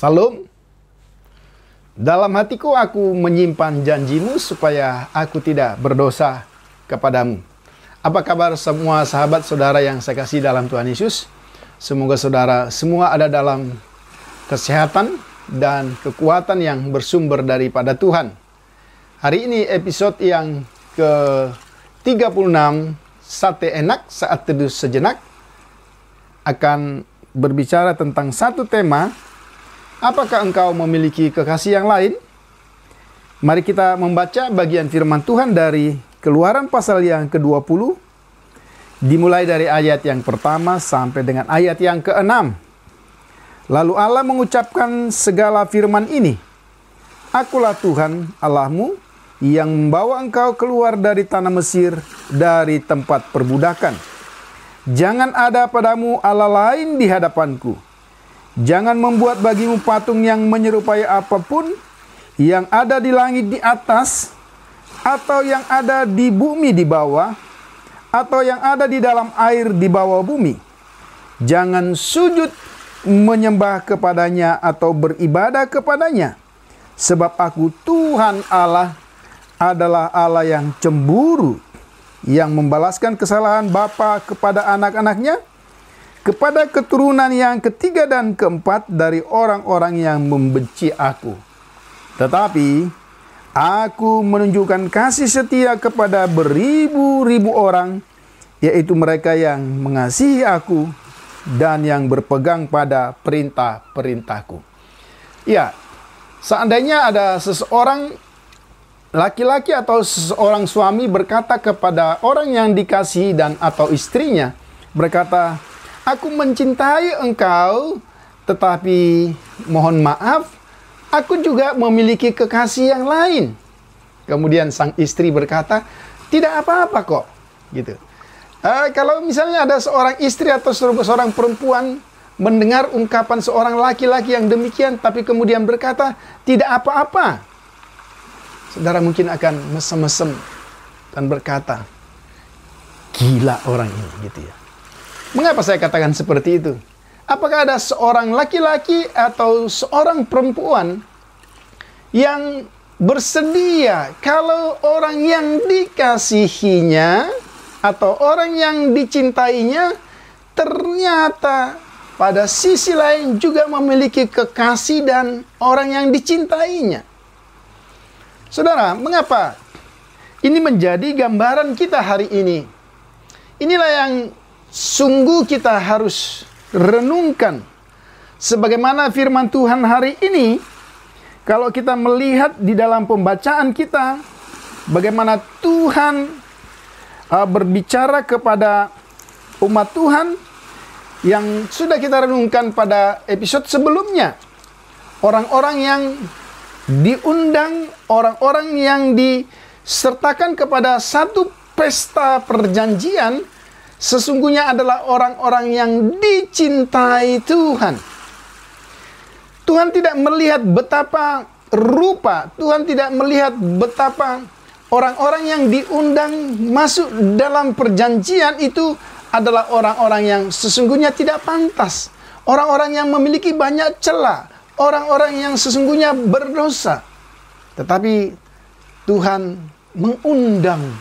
Salam. Dalam hatiku aku menyimpan janjimu supaya aku tidak berdosa kepadamu. Apa kabar semua sahabat saudara yang saya kasih dalam Tuhan Yesus? Semoga saudara semua ada dalam kesehatan dan kekuatan yang bersumber daripada Tuhan. Hari ini episode yang ke-36 Sate Enak Saat Teduh Sejenak akan berbicara tentang satu tema. Apakah engkau memiliki kekasih yang lain? Mari kita membaca bagian firman Tuhan dari Keluaran pasal yang ke-20, dimulai dari ayat yang pertama sampai dengan ayat yang ke-6. Lalu Allah mengucapkan segala firman ini, Akulah Tuhan Allahmu yang membawa engkau keluar dari tanah Mesir, dari tempat perbudakan. Jangan ada padamu Allah lain di hadapanku. Jangan membuat bagimu patung yang menyerupai apapun yang ada di langit di atas, atau yang ada di bumi di bawah, atau yang ada di dalam air di bawah bumi. Jangan sujud menyembah kepadanya atau beribadah kepadanya. Sebab aku Tuhan Allah adalah Allah yang cemburu, yang membalaskan kesalahan bapa kepada anak-anaknya, kepada keturunan yang ketiga dan keempat dari orang-orang yang membenci aku. Tetapi aku menunjukkan kasih setia kepada beribu-ribu orang, yaitu mereka yang mengasihi aku dan yang berpegang pada perintah-perintahku. Ya, seandainya ada seseorang laki-laki atau seseorang suami berkata kepada orang yang dikasihi dan atau istrinya, berkata, Aku mencintai engkau, tetapi mohon maaf, aku juga memiliki kekasih yang lain. Kemudian sang istri berkata, tidak apa-apa kok. Gitu. Kalau misalnya ada seorang istri atau seorang perempuan mendengar ungkapan seorang laki-laki yang demikian, tapi kemudian berkata, tidak apa-apa. Saudara mungkin akan mesem-mesem dan berkata, gila orang ini, gitu ya. Mengapa saya katakan seperti itu? Apakah ada seorang laki-laki atau seorang perempuan yang bersedia kalau orang yang dikasihinya atau orang yang dicintainya ternyata pada sisi lain juga memiliki kekasih dan orang yang dicintainya? Saudara, mengapa ini menjadi gambaran kita hari ini? Inilah yang sungguh kita harus renungkan. Sebagaimana firman Tuhan hari ini, kalau kita melihat di dalam pembacaan kita, bagaimana Tuhan berbicara kepada umat Tuhan yang sudah kita renungkan pada episode sebelumnya. Orang-orang yang diundang, orang-orang yang disertakan kepada satu pesta perjanjian, sesungguhnya adalah orang-orang yang dicintai Tuhan. Tuhan tidak melihat betapa rupa, Tuhan tidak melihat betapa orang-orang yang diundang masuk dalam perjanjian itu adalah orang-orang yang sesungguhnya tidak pantas. Orang-orang yang memiliki banyak celah, orang-orang yang sesungguhnya berdosa. Tetapi Tuhan mengundang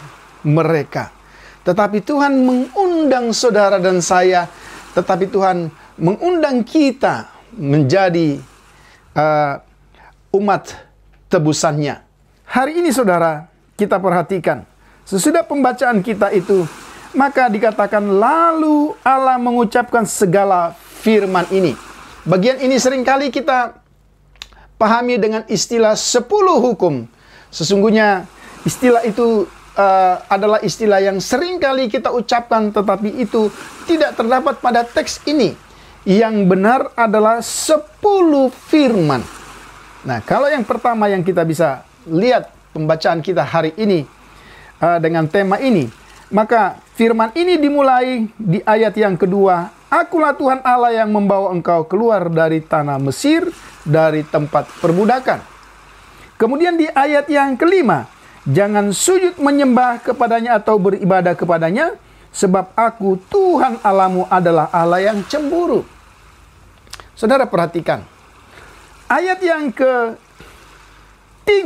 mereka. Tetapi Tuhan mengundang saudara dan saya. Tetapi Tuhan mengundang kita menjadi umat tebusannya. hari ini saudara, kita perhatikan. Sesudah pembacaan kita itu, maka dikatakan lalu Allah mengucapkan segala firman ini. Bagian ini seringkali kita pahami dengan istilah 10 hukum. Sesungguhnya istilah itu adalah istilah yang seringkali kita ucapkan, tetapi itu tidak terdapat pada teks ini. Yang benar adalah 10 firman. Nah, kalau yang pertama yang kita bisa lihat pembacaan kita hari ini dengan tema ini, maka firman ini dimulai di ayat yang kedua. Akulah Tuhan Allah yang membawa engkau keluar dari tanah Mesir, dari tempat perbudakan. Kemudian di ayat yang kelima, jangan sujud menyembah kepadanya atau beribadah kepadanya, sebab aku Tuhan Allahmu adalah Allah yang cemburu. Saudara perhatikan, ayat yang ke-3,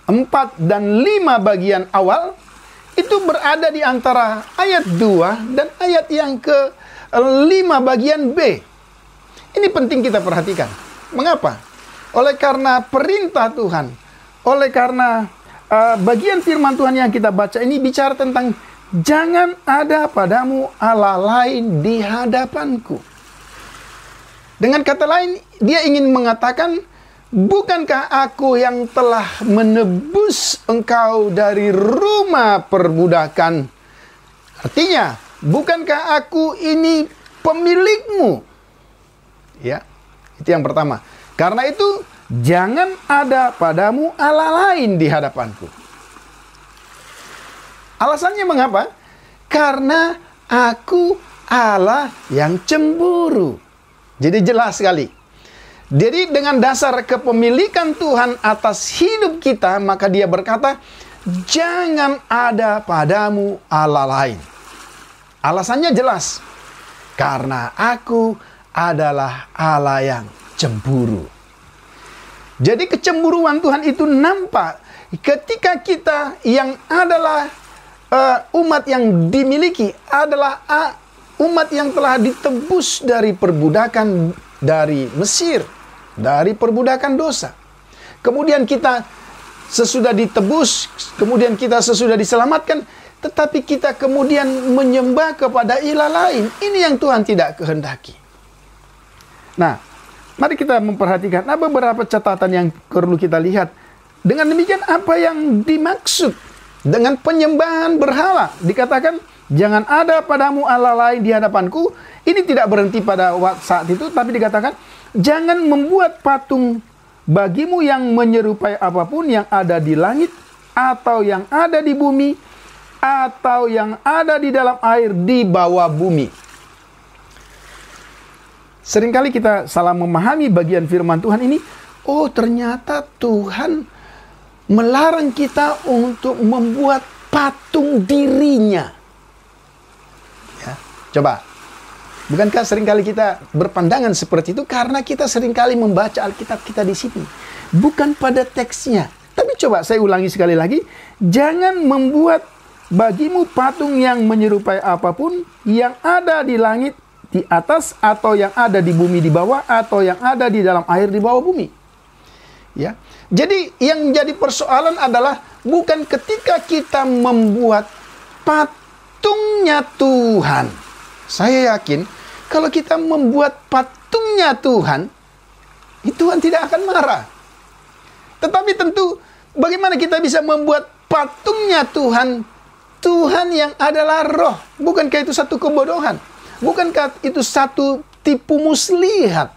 4 dan 5 bagian awal itu berada di antara ayat 2 dan ayat yang ke-5 bagian B. Ini penting kita perhatikan. Mengapa? Oleh karena perintah Tuhan, oleh karena bagian firman Tuhan yang kita baca ini bicara tentang jangan ada padamu Allah lain di hadapanku. Dengan kata lain, dia ingin mengatakan, bukankah aku yang telah menebus engkau dari rumah perbudakan? Artinya, bukankah aku ini pemilikmu? Ya, itu yang pertama. Karena itu, jangan ada padamu Allah lain di hadapanku. Alasannya mengapa? Karena aku Allah yang cemburu. Jadi jelas sekali. Jadi dengan dasar kepemilikan Tuhan atas hidup kita, maka dia berkata, jangan ada padamu Allah lain. Alasannya jelas. Karena aku adalah Allah yang cemburu. Jadi kecemburuan Tuhan itu nampak ketika kita yang adalah umat yang dimiliki adalah umat yang telah ditebus dari perbudakan dari Mesir, dari perbudakan dosa. Kemudian kita sesudah ditebus, kemudian kita sesudah diselamatkan, tetapi kita kemudian menyembah kepada ilah lain. Ini yang Tuhan tidak kehendaki. Nah, mari kita memperhatikan beberapa catatan yang perlu kita lihat. Dengan demikian apa yang dimaksud dengan penyembahan berhala? Dikatakan, jangan ada padamu Allah lain di hadapanku. Ini tidak berhenti pada saat itu, tapi dikatakan, jangan membuat patung bagimu yang menyerupai apapun yang ada di langit, atau yang ada di bumi, atau yang ada di dalam air di bawah bumi. Seringkali kita salah memahami bagian firman Tuhan ini. Oh, ternyata Tuhan melarang kita untuk membuat patung dirinya. Ya, coba. Bukankah seringkali kita berpandangan seperti itu karena kita seringkali membaca Alkitab kita di sini, bukan pada teksnya. Tapi coba saya ulangi sekali lagi, jangan membuat bagimu patung yang menyerupai apapun yang ada di langit di atas, atau yang ada di bumi di bawah, atau yang ada di dalam air di bawah bumi. Ya. Jadi yang menjadi persoalan adalah bukan ketika kita membuat patungnya Tuhan. Saya yakin kalau kita membuat patungnya Tuhan, Tuhan tidak akan marah. Tetapi tentu bagaimana kita bisa membuat patungnya Tuhan, Tuhan yang adalah roh? Bukankah itu satu kebodohan? Bukankah itu satu tipu muslihat?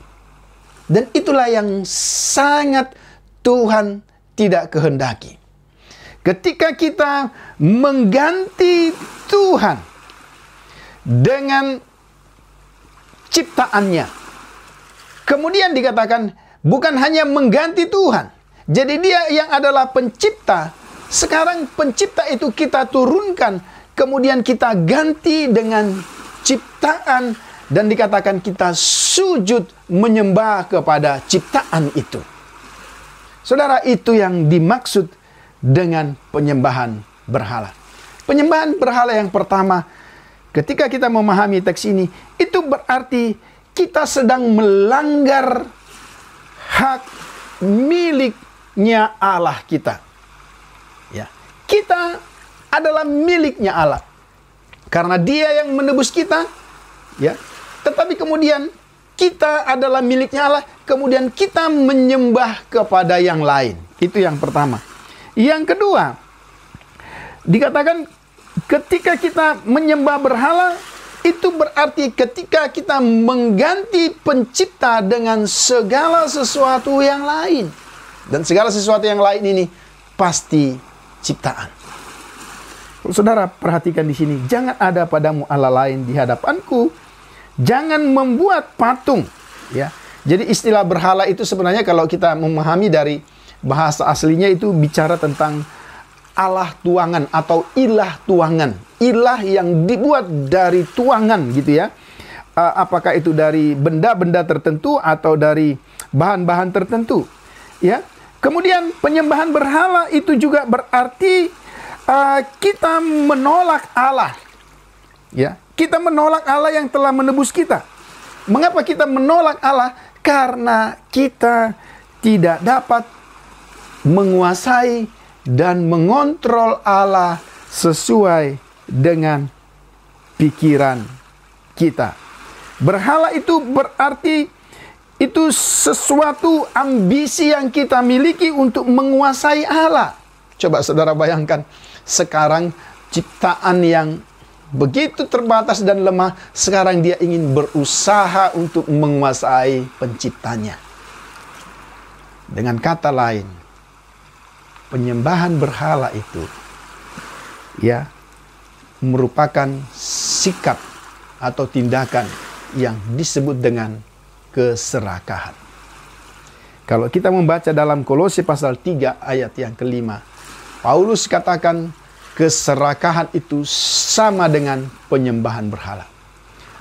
Dan itulah yang sangat Tuhan tidak kehendaki. Ketika kita mengganti Tuhan dengan ciptaannya, kemudian dikatakan bukan hanya mengganti Tuhan. Jadi dia yang adalah pencipta. Sekarang pencipta itu kita turunkan, kemudian kita ganti dengan ciptaan, dan dikatakan kita sujud menyembah kepada ciptaan itu. Saudara, itu yang dimaksud dengan penyembahan berhala. Penyembahan berhala yang pertama, ketika kita memahami teks ini, itu berarti kita sedang melanggar hak milik miliknya Allah kita. Ya, kita adalah miliknya Allah. Karena Dia yang menebus kita, ya. Tetapi kemudian kita adalah miliknya Allah, kemudian kita menyembah kepada yang lain. Itu yang pertama. Yang kedua, dikatakan ketika kita menyembah berhala, itu berarti ketika kita mengganti pencipta dengan segala sesuatu yang lain. Dan segala sesuatu yang lain ini pasti ciptaan. Saudara perhatikan di sini, jangan ada padamu Allah lain di hadapanku. Jangan membuat patung. Ya. Jadi istilah berhala itu sebenarnya kalau kita memahami dari bahasa aslinya itu bicara tentang Allah tuangan atau ilah tuangan. Ilah yang dibuat dari tuangan gitu ya. Apakah itu dari benda-benda tertentu atau dari bahan-bahan tertentu. Ya. Kemudian penyembahan berhala itu juga berarti kita menolak Allah. Ya. Kita menolak Allah yang telah menebus kita. Mengapa kita menolak Allah? Karena kita tidak dapat menguasai dan mengontrol Allah sesuai dengan pikiran kita. Berhala itu berarti itu sesuatu ambisi yang kita miliki untuk menguasai Allah. Coba saudara bayangkan, sekarang ciptaan yang begitu terbatas dan lemah, sekarang dia ingin berusaha untuk menguasai penciptanya. Dengan kata lain, penyembahan berhala itu ya merupakan sikap atau tindakan yang disebut dengan keserakahan. Kalau kita membaca dalam Kolose pasal 3 ayat yang kelima, Paulus katakan keserakahan itu sama dengan penyembahan berhala.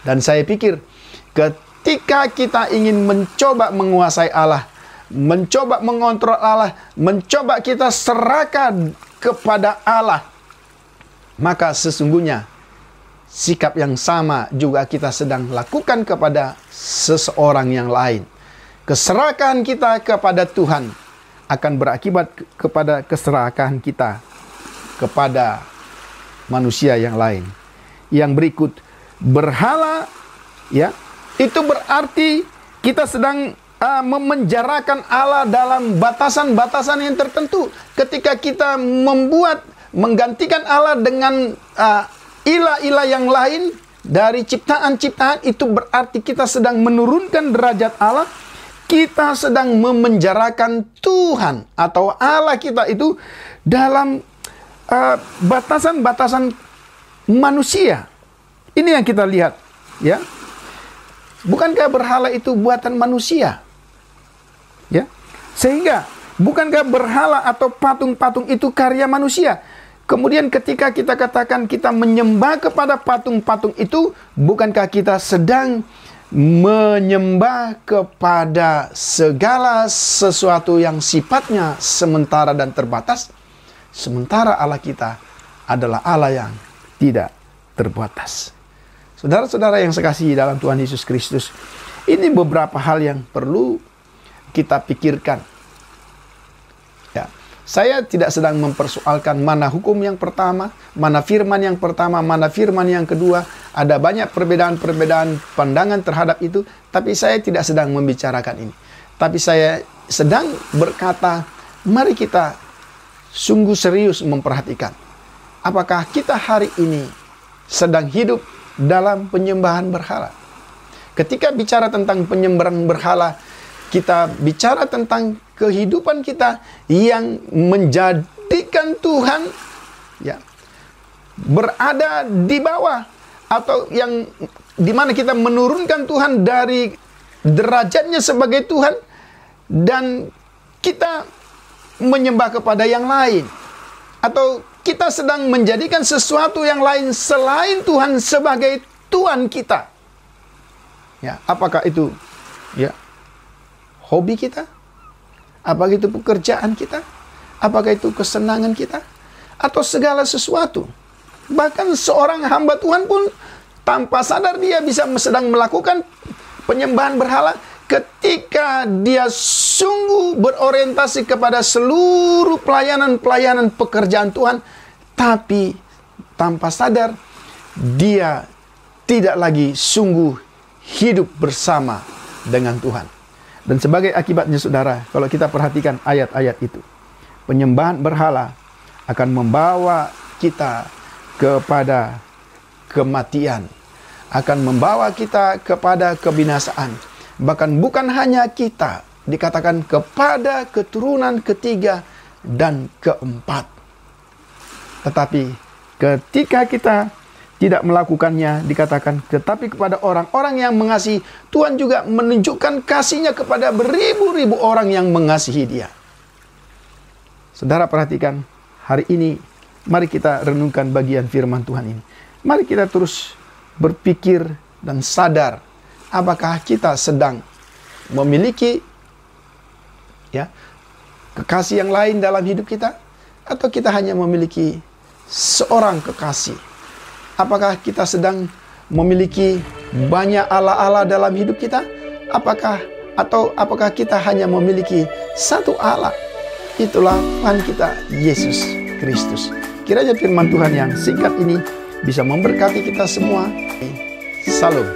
Dan saya pikir ketika kita ingin mencoba menguasai Allah, mencoba mengontrol Allah, mencoba kita serahkan kepada Allah, maka sesungguhnya sikap yang sama juga kita sedang lakukan kepada seseorang yang lain. Keserakahan kita kepada Tuhan akan berakibat kepada keserakahan kita kepada manusia yang lain. Yang berikut, berhala ya, itu berarti kita sedang memenjarakan Allah dalam batasan-batasan yang tertentu. Ketika kita menggantikan Allah dengan ilah-ilah yang lain dari ciptaan-ciptaan, itu berarti kita sedang menurunkan derajat Allah. Kita sedang memenjarakan Tuhan atau Allah kita itu dalam batasan-batasan manusia. Ini yang kita lihat, ya. Bukankah berhala itu buatan manusia? Ya. Sehingga bukankah berhala atau patung-patung itu karya manusia? Kemudian ketika kita katakan kita menyembah kepada patung-patung itu, bukankah kita sedang menyembah kepada segala sesuatu yang sifatnya sementara dan terbatas? Sementara Allah kita adalah Allah yang tidak terbatas. Saudara-saudara yang sekasihi dalam Tuhan Yesus Kristus, ini beberapa hal yang perlu kita pikirkan. Ya, saya tidak sedang mempersoalkan mana hukum yang pertama, mana firman yang pertama, mana firman yang kedua. Ada banyak perbedaan-perbedaan pandangan terhadap itu, tapi saya tidak sedang membicarakan ini. Tapi saya sedang berkata, mari kita sungguh serius memperhatikan. Apakah kita hari ini sedang hidup dalam penyembahan berhala? Ketika bicara tentang penyembahan berhala, kita bicara tentang kehidupan kita yang menjadikan Tuhan ya berada di bawah, atau yang dimana kita menurunkan Tuhan dari derajatnya sebagai Tuhan dan kita menyembah kepada yang lain, atau kita sedang menjadikan sesuatu yang lain selain Tuhan sebagai Tuhan kita. Ya, apakah itu ya hobi kita? Apakah itu pekerjaan kita? Apakah itu kesenangan kita? Atau segala sesuatu? Bahkan seorang hamba Tuhan pun tanpa sadar dia bisa sedang melakukan penyembahan berhala ketika dia sungguh berorientasi kepada seluruh pelayanan-pelayanan pekerjaan Tuhan, tapi tanpa sadar dia tidak lagi sungguh hidup bersama dengan Tuhan. Dan sebagai akibatnya saudara, kalau kita perhatikan ayat-ayat itu, penyembahan berhala akan membawa kita kepada kematian, akan membawa kita kepada kebinasaan. Bahkan bukan hanya kita, dikatakan kepada keturunan ketiga dan keempat. Tetapi ketika kita tidak melakukannya, dikatakan tetapi kepada orang-orang yang mengasihi, Tuhan juga menunjukkan kasih-Nya kepada beribu-ribu orang yang mengasihi Dia. Saudara perhatikan, hari ini mari kita renungkan bagian firman Tuhan ini. Mari kita terus berpikir dan sadar, apakah kita sedang memiliki kekasih yang lain dalam hidup kita, atau kita hanya memiliki seorang kekasih? Apakah kita sedang memiliki banyak Allah-Allah dalam hidup kita? Apakah kita hanya memiliki satu Allah? Itulah Tuhan kita, Yesus Kristus. Kiranya firman Tuhan yang singkat ini bisa memberkati kita semua. Salam.